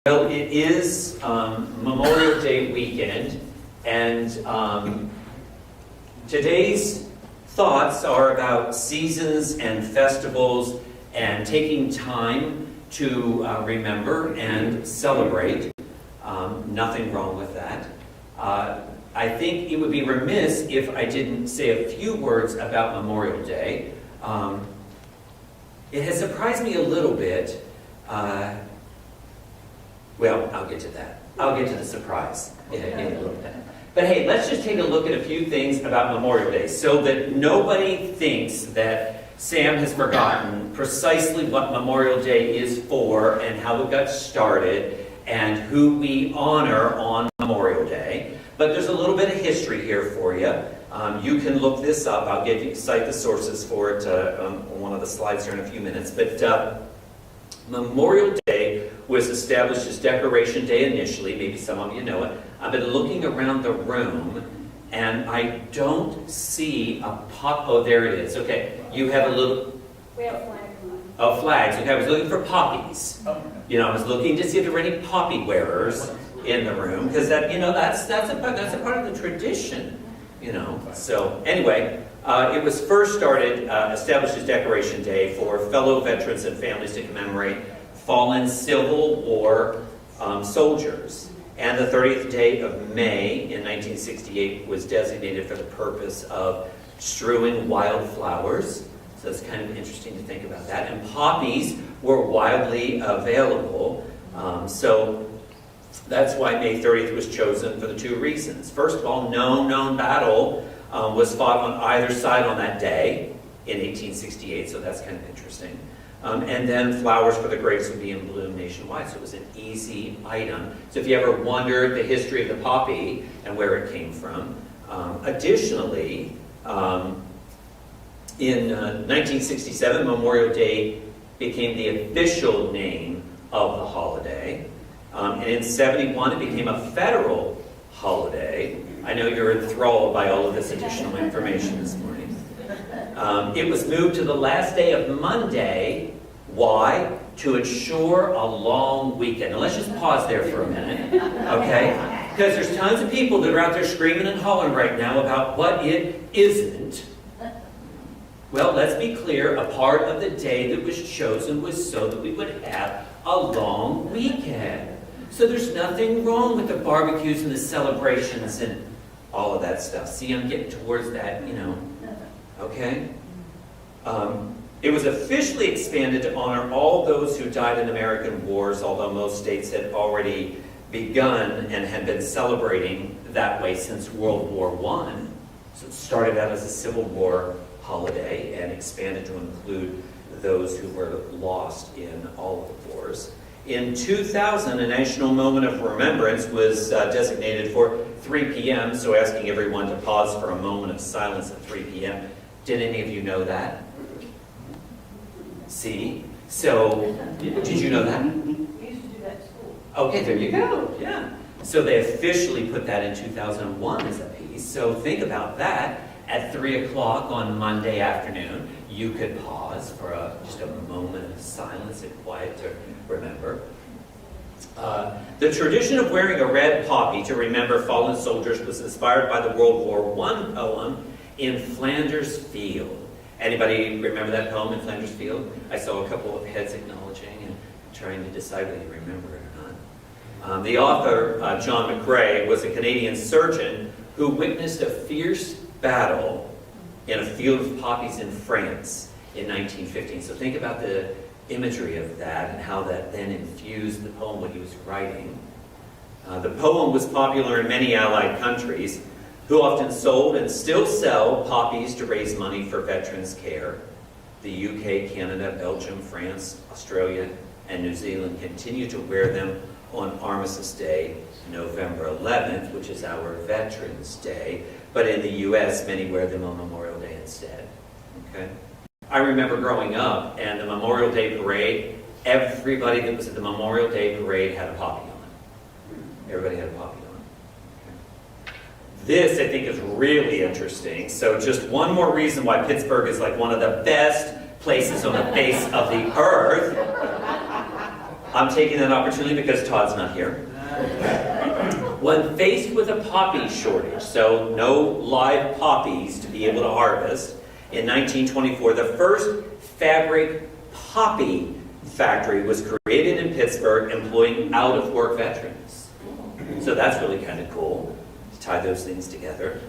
Well, it is Memorial Day weekend, and today's thoughts are about seasons and festivals and taking time to remember and celebrate. Nothing wrong with that. I think it would be remiss if I didn't say a few words about Memorial Day. It has surprised me a little bit. Well, I'll get to that. I'll get to the surprise in a little bit. But hey, let's just take a look at a few things about Memorial Day so that nobody thinks that Sam has forgotten precisely what Memorial Day is for and how it got started and who we honor on Memorial Day. But there's a little bit of history here for you. You can look this up. I'll cite the sources for it on one of the slides here in a few minutes. But Memorial Day was established as Decoration Day initially. Maybe some of you know it. I've been looking around the room, and I don't see a oh, there it is. Okay, you have a little... We have flags. Oh, flags. Okay, I was looking for poppies. You know, I was looking to see if there were any poppy wearers in the room, because that, you know, that's a part of the tradition, you know. So anyway, it was first established as Decoration Day for fellow veterans and families to commemorate fallen Civil War soldiers. And the 30th day of May in 1968 was designated for the purpose of strewing wildflowers. So it's kind of interesting to think about that. And poppies were widely available. So that's why May 30th was chosen for the two reasons. First of all, no known battle was fought on either side on that day in 1868, so that's kind of interesting. And then flowers for the graves would be in bloom nationwide, so it was an easy item. So if you ever wondered the history of the poppy and where it came from. Additionally, in 1967, Memorial Day became the official name of the holiday. And in 71, it became a federal holiday. I know you're enthralled by all of this additional information this morning. It was moved to the last day of Monday. Why? To ensure a long weekend. Now let's just pause there for a minute, okay? Because there's tons of people that are out there screaming and hollering right now about what it isn't. Well, let's be clear. A part of the day that was chosen was so that we would have a long weekend. So there's nothing wrong with the barbecues and the celebrations and all of that stuff. See, I'm getting towards that, you know. Okay? It was officially expanded to honor all those who died in American wars, although most states had already begun and had been celebrating that way since World War I. So it started out as a Civil War holiday and expanded to include those who were lost in all of the wars. In 2000, a national moment of remembrance was designated for 3 p.m., so asking everyone to pause for a moment of silence at 3 p.m. Did any of you know that? See? So, did you know that? We used to do that at school. Okay, there you go. Yeah. So they officially put that in 2001 as a piece. So think about that. At 3 o'clock on Monday afternoon, you could pause for just a moment of silence and quiet to remember. The tradition of wearing a red poppy to remember fallen soldiers was inspired by the World War I poem In Flanders Field. Anybody remember that poem, In Flanders Field? I saw a couple of heads acknowledging and trying to decide whether you remember it or not. The author, John McCrae, was a Canadian surgeon who witnessed a fierce battle in a field of poppies in France in 1915. So think about the imagery of that and how that then infused the poem when he was writing. The poem was popular in many Allied countries, who often sold and still sell poppies to raise money for veterans' care. The UK, Canada, Belgium, France, Australia, and New Zealand continue to wear them on Armistice Day, November 11th, which is our Veterans Day. But in the US, many wear them on Memorial Day instead. Okay? I remember growing up and the Memorial Day parade, everybody that was at the Memorial Day parade had a poppy on. Everybody had a poppy on. This, I think, is really interesting. So just one more reason why Pittsburgh is like one of the best places on the face of the earth. I'm taking that opportunity because Todd's not here. When faced with a poppy shortage, so no live poppies to be able to harvest, in 1924, the first fabric poppy factory was created in Pittsburgh, employing out-of-work veterans. So that's really kind of cool to tie those things together.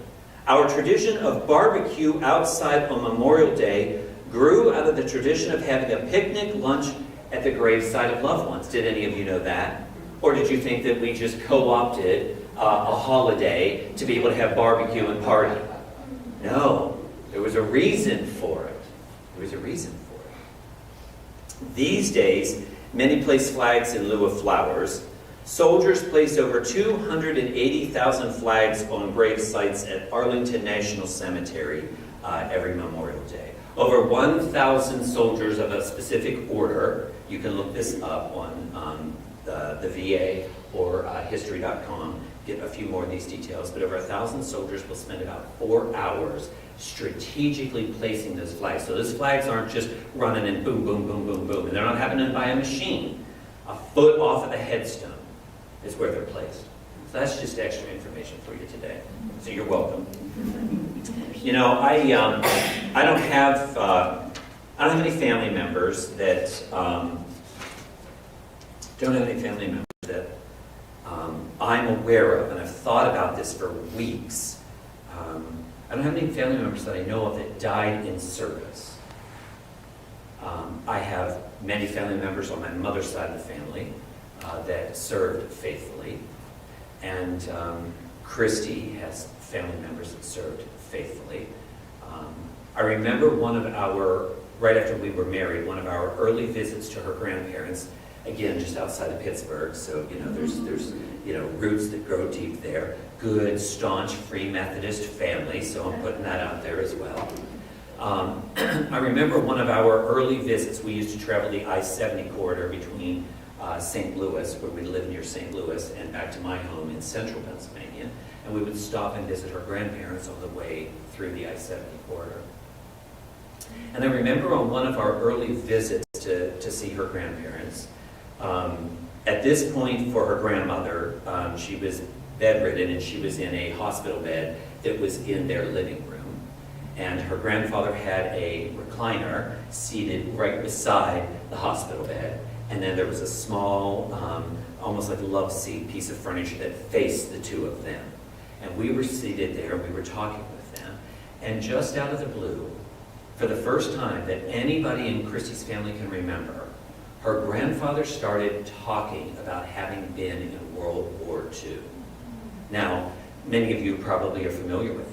Our tradition of barbecue outside on Memorial Day grew out of the tradition of having a picnic lunch at the graveside of loved ones. Did any of you know that? Or did you think that we just co-opted a holiday to be able to have barbecue and party? No, there was a reason for it. There was a reason for it. These days, many place flags in lieu of flowers. Soldiers place over 280,000 flags on grave sites at Arlington National Cemetery every Memorial Day. Over 1,000 soldiers of a specific order, you can look this up on the VA or history.com, get a few more of these details, but over 1,000 soldiers will spend about 4 hours strategically placing those flags. So those flags aren't just running and boom, boom, boom, boom, boom, and they're not happening by a machine. A foot off of the headstone is where they're placed. So that's just extra information for you today. So you're welcome. You know, I don't have any family members that I'm aware of, and I've thought about this for weeks. I don't have any family members that I know of that died in service. I have many family members on my mother's side of the family that served faithfully, and Christy has family members that served faithfully. I remember right after we were married, one of our early visits to her grandparents, again, just outside of Pittsburgh, so, you know, there's roots that grow deep there. Good, staunch, Free Methodist family, so I'm putting that out there as well. I remember one of our early visits, we used to travel the I-70 corridor between St. Louis, where we live near St. Louis, and back to my home in central Pennsylvania, and we would stop and visit her grandparents on the way through the I-70 corridor. And I remember on one of our early visits to see her grandparents, at this point for her grandmother, she was bedridden and she was in a hospital bed that was in their living room. And her grandfather had a recliner seated right beside the hospital bed. And then there was a small, almost like a love seat piece of furniture that faced the two of them. And we were seated there, we were talking with them. And just out of the blue, for the first time that anybody in Christy's family can remember, her grandfather started talking about having been in World War II. Now, many of you probably are familiar with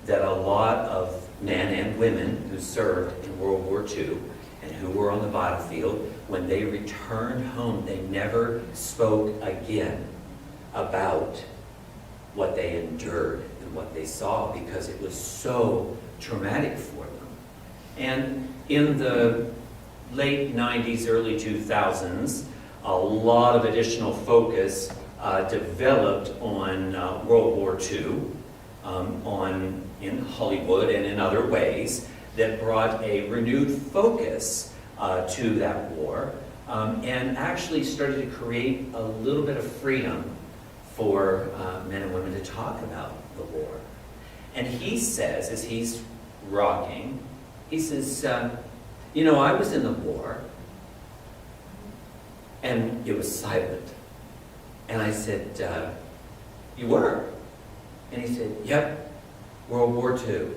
that a lot of men and women who served in World War II and who were on the battlefield, when they returned home, they never spoke again about what they endured and what they saw, because it was so traumatic for them. And in the late 90s, early 2000s, a lot of additional focus developed on World War II, in Hollywood and in other ways, that brought a renewed focus to that war, and actually started to create a little bit of freedom for men and women to talk about the war. And he says, as he's rocking, he says, you know, I was in the war, and it was silent. And I said, you were? And he said, yep, World War II.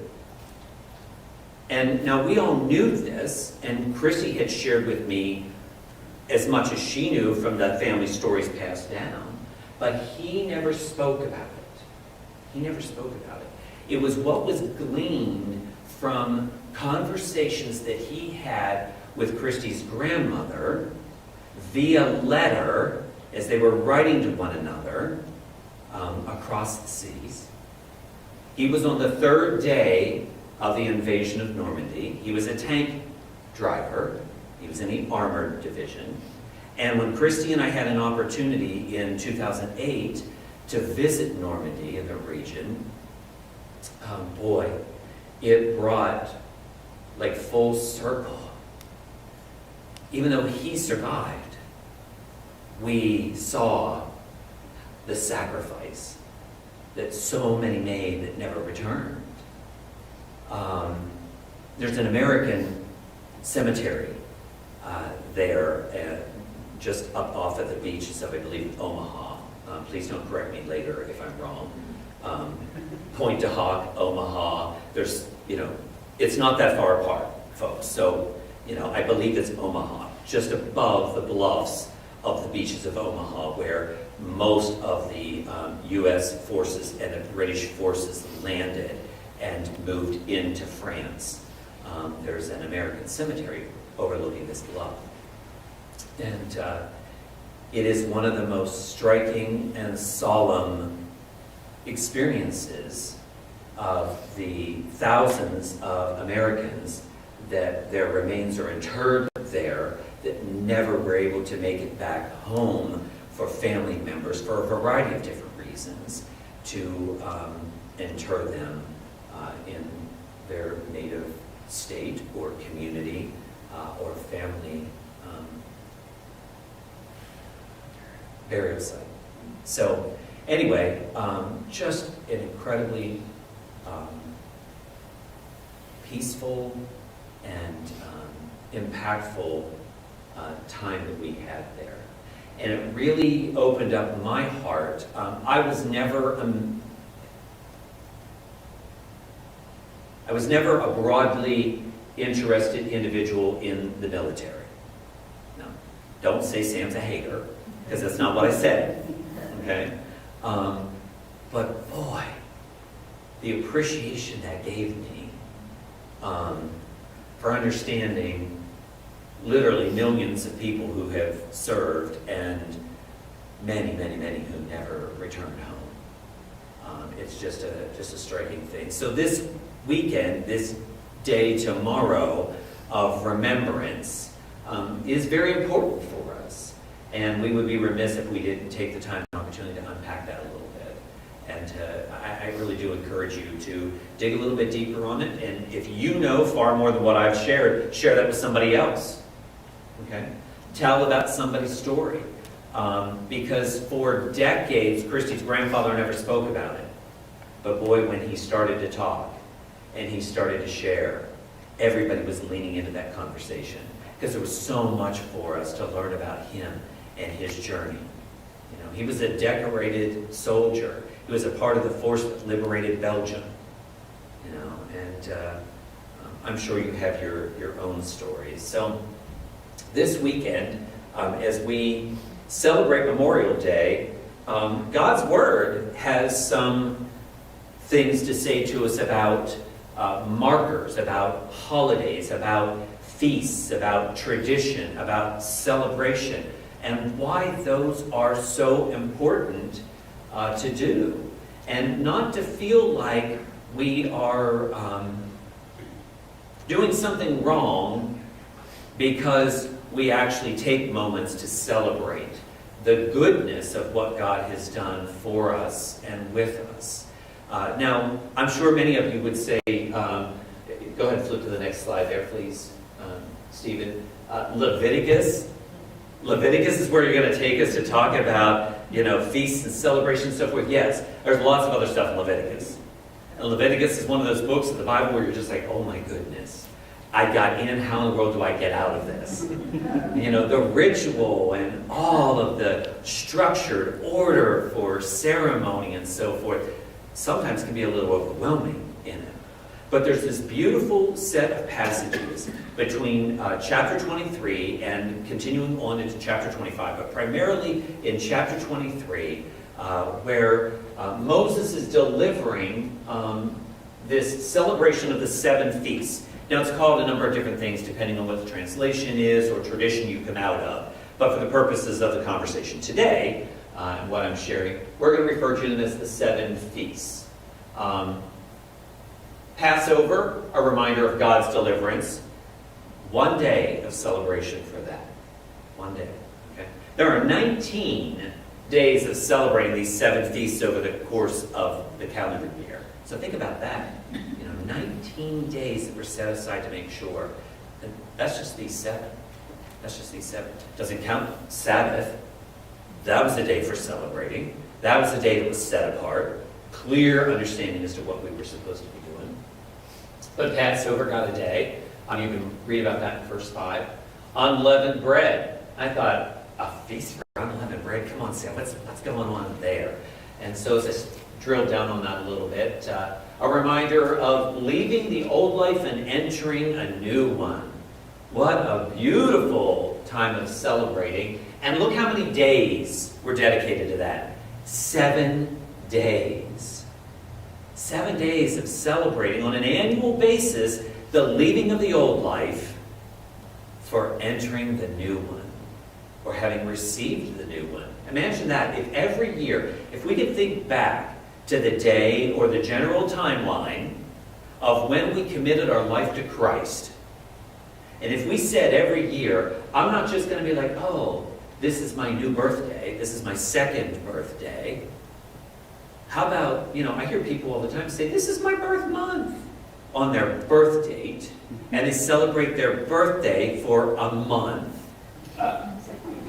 And now we all knew this, and Chrissy had shared with me as much as she knew from the family stories passed down, but he never spoke about it. He never spoke about it. It was what was gleaned from conversations that he had with Christy's grandmother via letter as they were writing to one another across the seas. He was on the third day of the invasion of Normandy. He was a tank driver. He was in the armored division. And when Christy and I had an opportunity in 2008 to visit Normandy in the region, boy, it brought like full circle. Even though he survived, we saw the sacrifice that so many made that never returned. There's an American cemetery there, just up off at the beaches of, I believe, Omaha. Please don't correct me later if I'm wrong. Pointe du Hoc, Omaha. There's, it's not that far apart, folks. So, I believe it's Omaha, just above the bluffs of the beaches of Omaha, where most of the U.S. forces and the British forces landed and moved into France. There's an American cemetery overlooking this bluff. And it is one of the most striking and solemn experiences of the thousands of Americans that their remains are interred there that never were able to make it back home for family members for a variety of different reasons to inter them in their native state or community or family burial site. So anyway, just an incredibly peaceful and impactful time that we had there. And it really opened up my heart. I was never a broadly interested individual in the military. No, don't say Sam's a hater, because that's not what I said. Okay? But boy, the appreciation that gave me for understanding literally millions of people who have served and many, many, many who never returned home. It's just a striking thing. So this weekend, this day tomorrow of remembrance is very important for us. And we would be remiss if we didn't take the time and opportunity to unpack that a little bit. And I really do encourage you to dig a little bit deeper on it. And if you know far more than what I've shared, share that with somebody else. Okay? Tell about somebody's story. Because for decades, Christy's grandfather never spoke about it. But boy, when he started to talk and he started to share, everybody was leaning into that conversation. Because there was so much for us to learn about him and his journey. He was a decorated soldier. He was a part of the force that liberated Belgium. And I'm sure you have your own stories. So this weekend, as we celebrate Memorial Day, God's Word has some things to say to us about markers, about holidays, about feasts, about tradition, about celebration, and why those are so important to do. And not to feel like we are doing something wrong because we actually take moments to celebrate the goodness of what God has done for us and with us. Now, I'm sure many of you would say, go ahead and flip to the next slide there, please, Stephen. Leviticus. Leviticus is where you're going to take us to talk about, feasts and celebrations and so forth. Yes, there's lots of other stuff in Leviticus. And Leviticus is one of those books of the Bible where you're just like, oh my goodness, I got in, how in the world do I get out of this? The ritual and all of the structured order for ceremony and so forth sometimes can be a little overwhelming in it. But there's this beautiful set of passages between chapter 23 and continuing on into chapter 25, but primarily in chapter 23, where Moses is delivering this celebration of the 7 feasts. Now, it's called a number of different things depending on what the translation is or tradition you come out of. But for the purposes of the conversation today, and what I'm sharing, we're going to refer to them as the 7 feasts. Passover, a reminder of God's deliverance. One day of celebration for that. One day. Okay? There are 19 days of celebrating these 7 feasts over the course of the calendar year. So think about that. 19 days that were set aside to make sure. And that's just these 7. That's just these 7. Doesn't count Sabbath. That was a day for celebrating. That was a day that was set apart. Clear understanding as to what we were supposed to be doing. But Passover got a day. You can read about that in verse 5. Unleavened bread. I thought, a feast for unleavened bread? Come on, Sam, what's going on there? And so as I drilled down on that a little bit, a reminder of leaving the old life and entering a new one. What a beautiful time of celebrating. And look how many days were dedicated to that. 7 days. 7 days of celebrating on an annual basis the leaving of the old life for entering the new one, or having received the new one. Imagine that. If every year, if we could think back to the day or the general timeline of when we committed our life to Christ, and if we said every year, I'm not just going to be like, oh, this is my new birthday, this is my second birthday. How about, I hear people all the time say, this is my birth month on their birth date, and they celebrate their birthday for a month.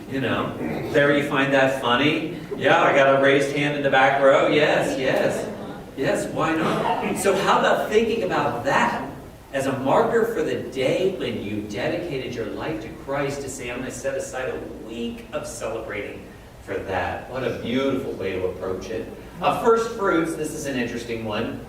There you find that funny? Yeah, I got a raised hand in the back row. Yes, why not? So how about thinking about that as a marker for the day when you dedicated your life to Christ, to say, I'm going to set aside a week of celebrating for that. What a beautiful way to approach it. First fruits, this is an interesting one.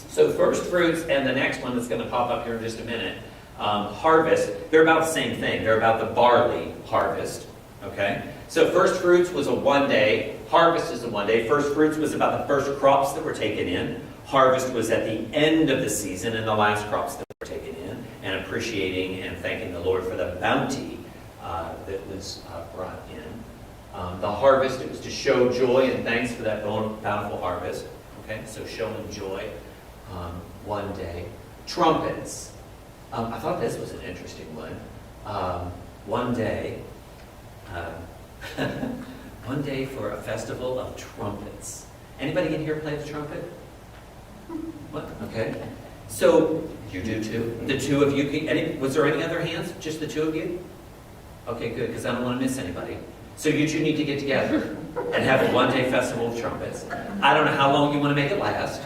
So first fruits, and the next one that's going to pop up here in just a minute, harvest, they're about the same thing. They're about the barley harvest. Okay? So first fruits was a 1 day. Harvest is a 1 day. First fruits was about the first crops that were taken in. Harvest was at the end of the season and the last crops that were taken in, and appreciating and thanking the Lord for the bounty that was brought in. The harvest, it was to show joy and thanks for that bountiful harvest. Okay? So showing joy. 1 day. Trumpets. I thought this was an interesting one. 1 day. 1 day for a festival of trumpets. Anybody in here play the trumpet? What? Okay. So, you do too? The two of you, was there any other hands? Just the two of you? Okay, good, because I don't want to miss anybody. So you two need to get together and have a 1 day festival of trumpets. I don't know how long you want to make it last,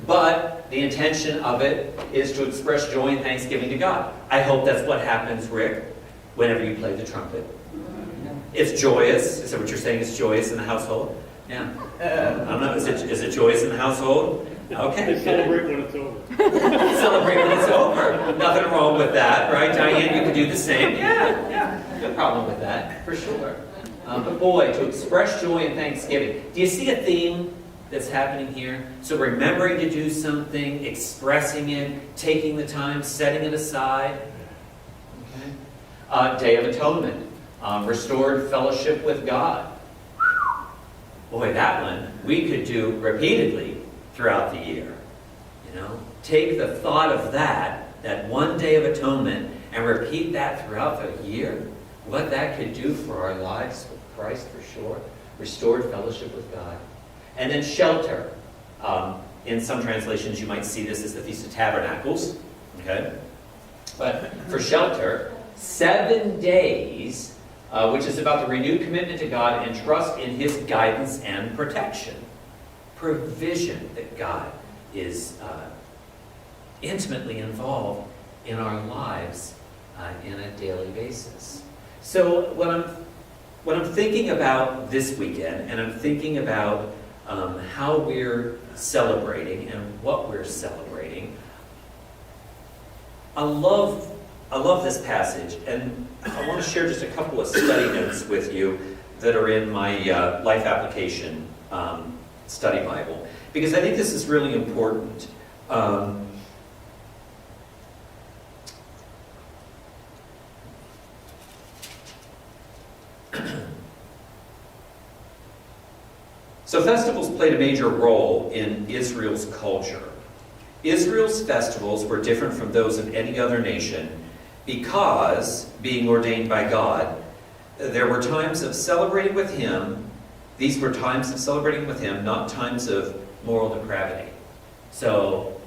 but the intention of it is to express joy and thanksgiving to God. I hope that's what happens, Rick, whenever you play the trumpet. It's joyous. Is that what you're saying? It's joyous in the household? Yeah. I don't know. Is it joyous in the household? Okay. Celebrate when it's over. Celebrate when it's over. Nothing wrong with that, right? Diane, you could do the same. Yeah. No problem with that, for sure. But boy, to express joy and thanksgiving. Do you see a theme that's happening here? So remembering to do something, expressing it, taking the time, setting it aside. Okay. Day of Atonement. Restored fellowship with God. Boy, that one we could do repeatedly throughout the year. Take the thought of that 1 day of atonement, and repeat that throughout the year. What that could do for our lives with Christ, for sure. Restored fellowship with God. And then shelter. In some translations, you might see this as the Feast of Tabernacles. Okay? But for shelter, 7 days, which is about the renewed commitment to God and trust in His guidance and protection. Provision that God is intimately involved in our lives in a daily basis. So when I'm thinking about this weekend, and I'm thinking about how we're celebrating and what we're celebrating, I love this passage, and I want to share just a couple of study notes with you that are in my Life Application Study Bible, because I think this is really important. So festivals played a major role in Israel's culture. Israel's festivals were different from those of any other nation because, being ordained by God, there were times of celebrating with Him. These were times of celebrating with Him, not times of moral depravity. So,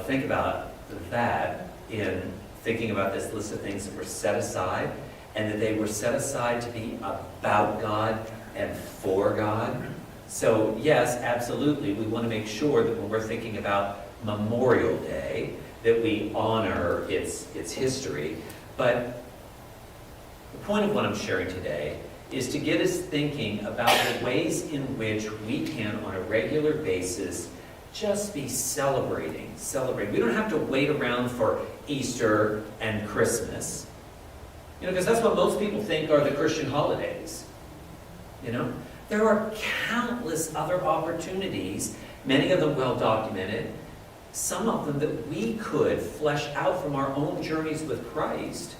think about that in thinking about this list of things that were set aside and that they were set aside to be about God and for God. So yes, absolutely, we want to make sure that when we're thinking about Memorial Day, that we honor its history. But the point of what I'm sharing today is to get us thinking about the ways in which we can, on a regular basis, just be celebrating. We don't have to wait around for Easter and Christmas, because that's what most people think are the Christian holidays. There are countless other opportunities, many of them well documented, some of them that we could flesh out from our own journeys with Christ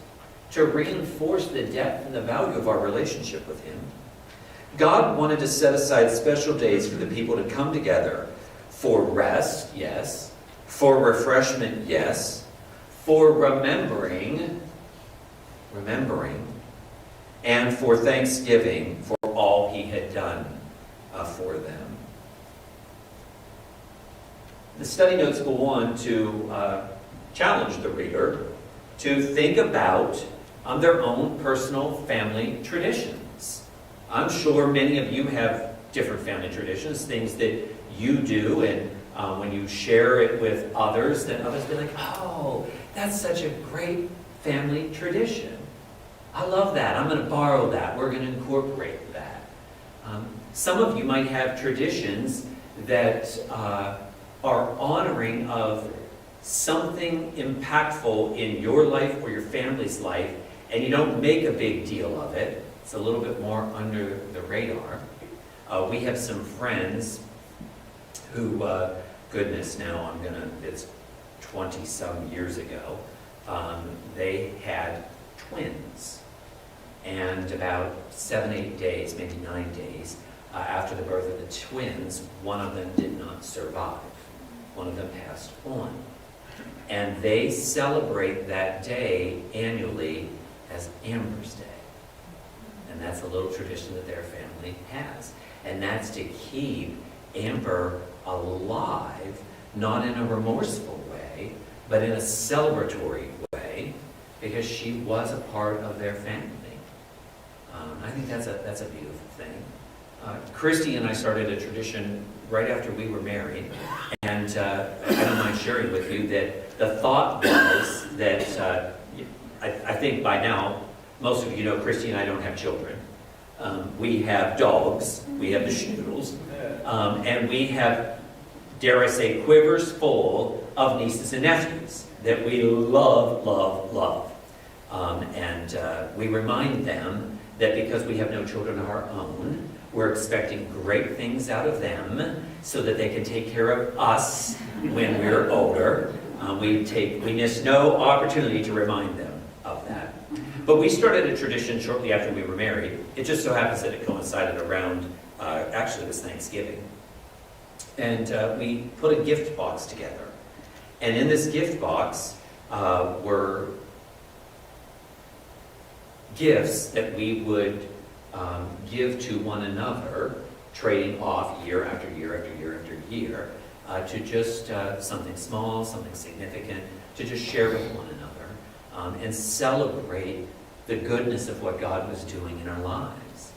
to reinforce the depth and the value of our relationship with Him. God wanted to set aside special days for the people to come together for rest, yes, for refreshment, yes, for remembering, and for thanksgiving for all He had done for them. The study notes go on to challenge the reader to think about their own personal family traditions. I'm sure many of you have different family traditions, things that you do, and when you share it with others, then others be like, oh, that's such a great family tradition. I love that. I'm going to borrow that. We're going to incorporate that. Some of you might have traditions that are honoring of something impactful in your life or your family's life, and you don't make a big deal of it. It's a little bit more under the radar. We have some friends who, goodness, now it's 20-some years ago, they had twins. And about 7, 8 days, maybe 9 days, after the birth of the twins, one of them did not survive. One of them passed on. And they celebrate that day annually as Amber's Day. And that's a little tradition that their family has. And that's to keep Amber alive, not in a remorseful way, but in a celebratory way, because she was a part of their family. I think that's a beautiful thing. Christy and I started a tradition right after we were married, and I don't mind sharing with you that the thought was that I think by now most of you know Christy and I don't have children. We have dogs, we have the Schnoodles, and we have, dare I say, quivers full of nieces and nephews that we love, love, love. And we remind them that because we have no children of our own, we're expecting great things out of them so that they can take care of us when we're older. We miss no opportunity to remind them of that. But we started a tradition shortly after we were married. It just so happens that it coincided around, actually it was Thanksgiving. And we put a gift box together. And in this gift box were gifts that we would give to one another, trading off year after year after year after year, to just something small, something significant, to just share with one another and celebrate the goodness of what God was doing in our lives.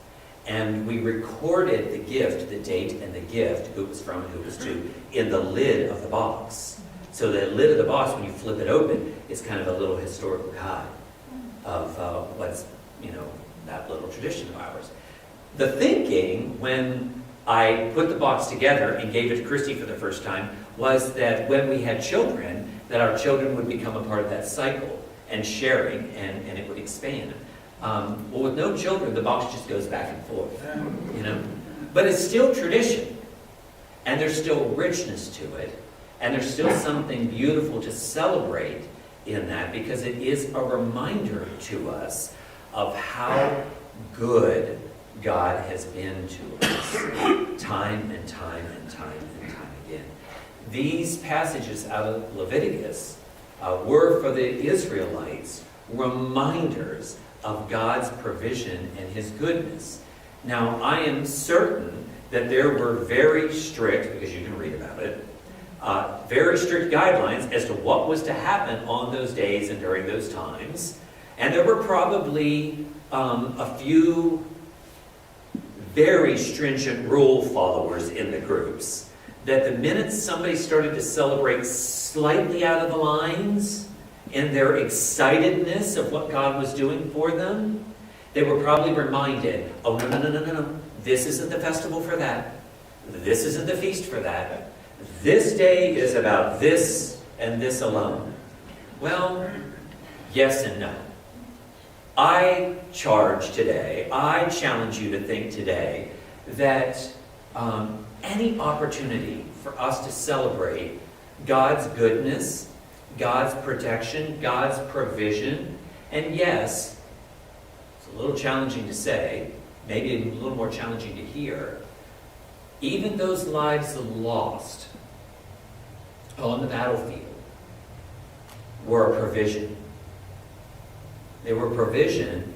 And we recorded the gift, the date and the gift, who it was from and who it was to, in the lid of the box. So the lid of the box, when you flip it open, is kind of a little historical guide of what's, that little tradition of ours. The thinking, when I put the box together and gave it to Christy for the first time, was that when we had children, that our children would become a part of that cycle and sharing, and it would expand. Well, with no children, the box just goes back and forth, But it's still tradition, and there's still richness to it, and there's still something beautiful to celebrate in that, because it is a reminder to us of how good God has been to us time and time and time and time again. These passages out of Leviticus were for the Israelites reminders of God's provision and His goodness. Now, I am certain that there were very strict, because you can read about it, very strict guidelines as to what was to happen on those days and during those times. And there were probably a few very stringent rule followers in the groups, that the minute somebody started to celebrate slightly out of the lines in their excitedness of what God was doing for them, they were probably reminded, oh, no, no, no, no, no, no. This isn't the festival for that. This isn't the feast for that. This day is about this and this alone. Well, yes and no. I charge today, I challenge you to think today that any opportunity for us to celebrate God's goodness, God's protection, God's provision, and yes, it's a little challenging to say, maybe a little more challenging to hear, even those lives lost on the battlefield were a provision. They were provision,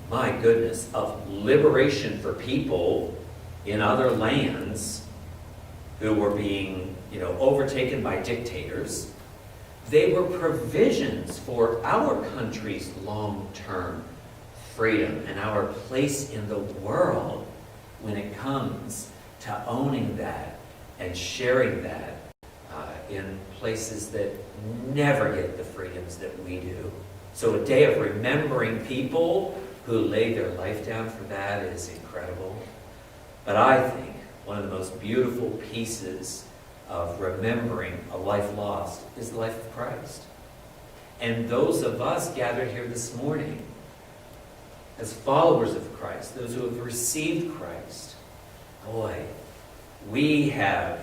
my goodness, of liberation for people in other lands who were being, overtaken by dictators. They were provisions for our country's long-term freedom and our place in the world when it comes to owning that and sharing that in places that never get the freedoms that we do. So a day of remembering people who laid their life down for that is incredible. But I think one of the most beautiful pieces of remembering a life lost is the life of Christ. And those of us gathered here this morning as followers of Christ, those who have received Christ, boy, we have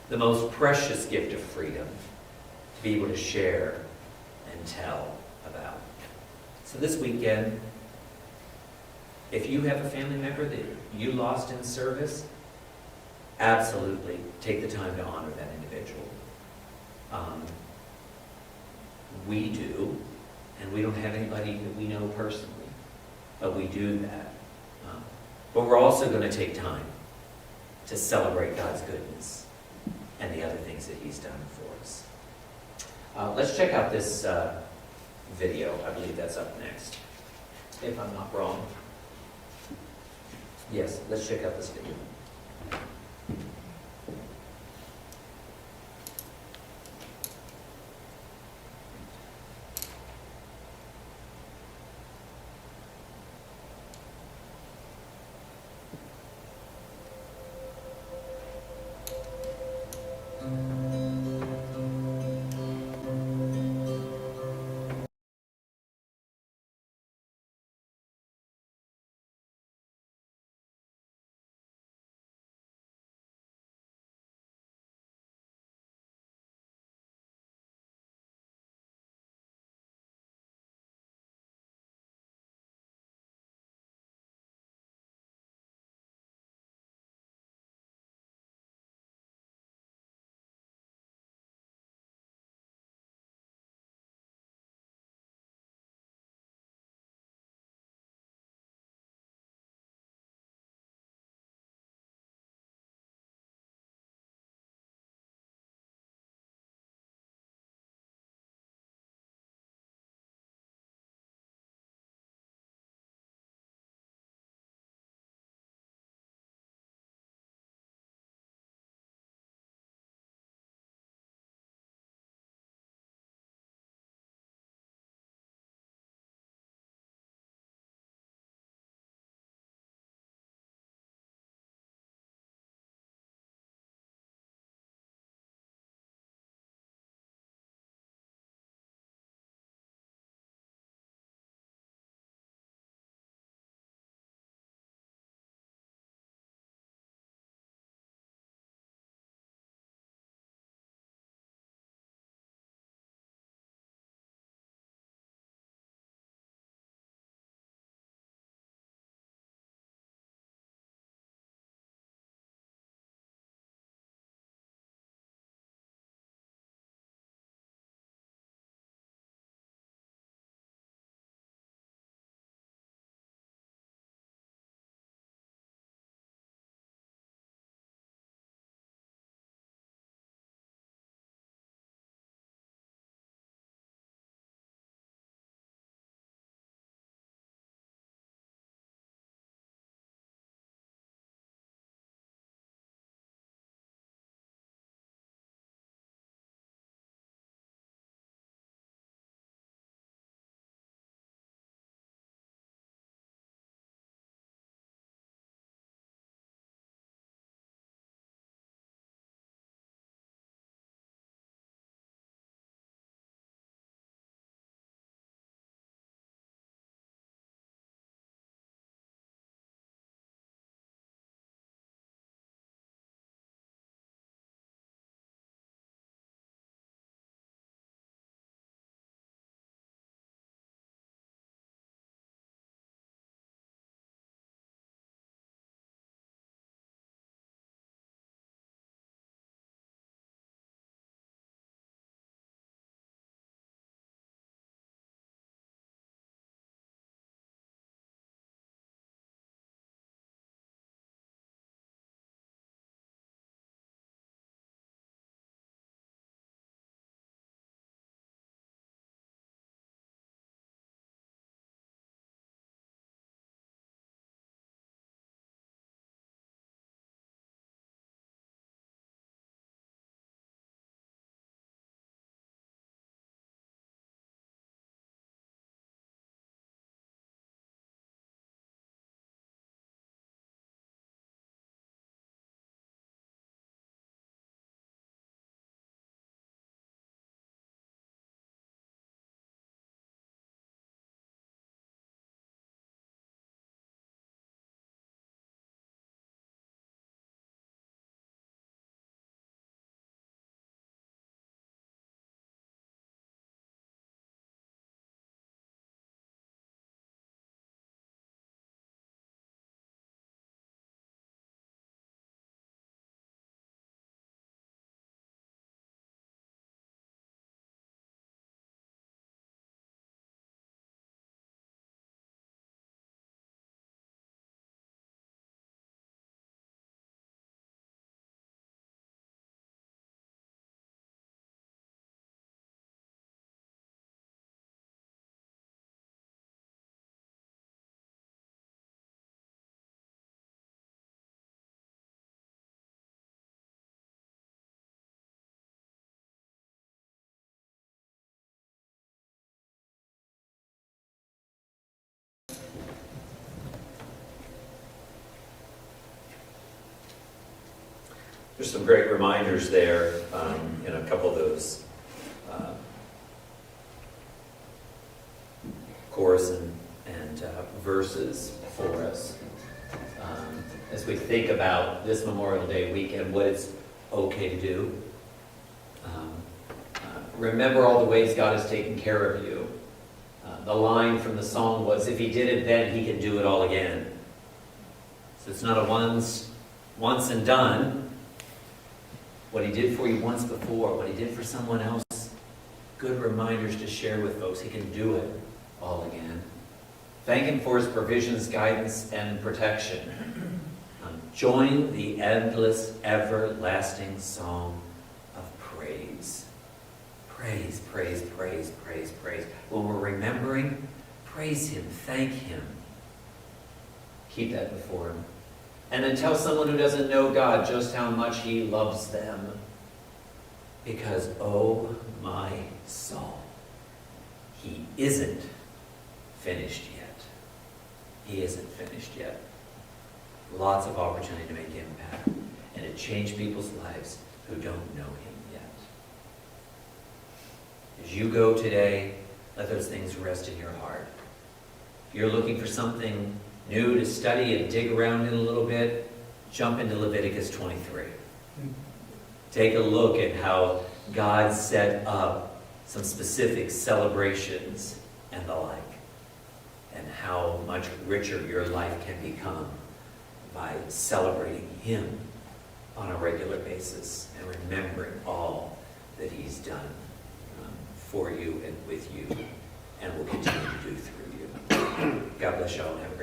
the most precious gift of freedom to be able to share and tell about. So this weekend, if you have a family member that you lost in service, absolutely take the time to honor that individual. We do, and we don't have anybody that we know personally, but we do that. But we're also going to take time to celebrate God's goodness and the other things that He's done for us. Let's check out this video. I believe that's up next, if I'm not wrong. Yes, let's check out this video. There's some great reminders there in a couple of those chorus and verses for us. As we think about this Memorial Day weekend, what it's okay to do. Remember all the ways God has taken care of you. The line from the song was, if he did it then, he can do it all again. So it's not a once and done. What he did for you once before, what he did for someone else, good reminders to share with folks. He can do it all again. Thank him for his provisions, guidance, and protection. Join the endless, everlasting song of praise. Praise, praise, praise, praise, praise. When we're remembering, praise him, thank him. Keep that before him. And then tell someone who doesn't know God just how much he loves them. Because, oh my soul, he isn't finished yet. He isn't finished yet. Lots of opportunity to make impact and to change people's lives who don't know him yet. As you go today, let those things rest in your heart. If you're looking for something new to study and dig around in a little bit, jump into Leviticus 23. Take a look at how God set up some specific celebrations and the like, and how much richer your life can become by celebrating him on a regular basis and remembering all that he's done for you and with you and will continue to do through you. God bless you all and have a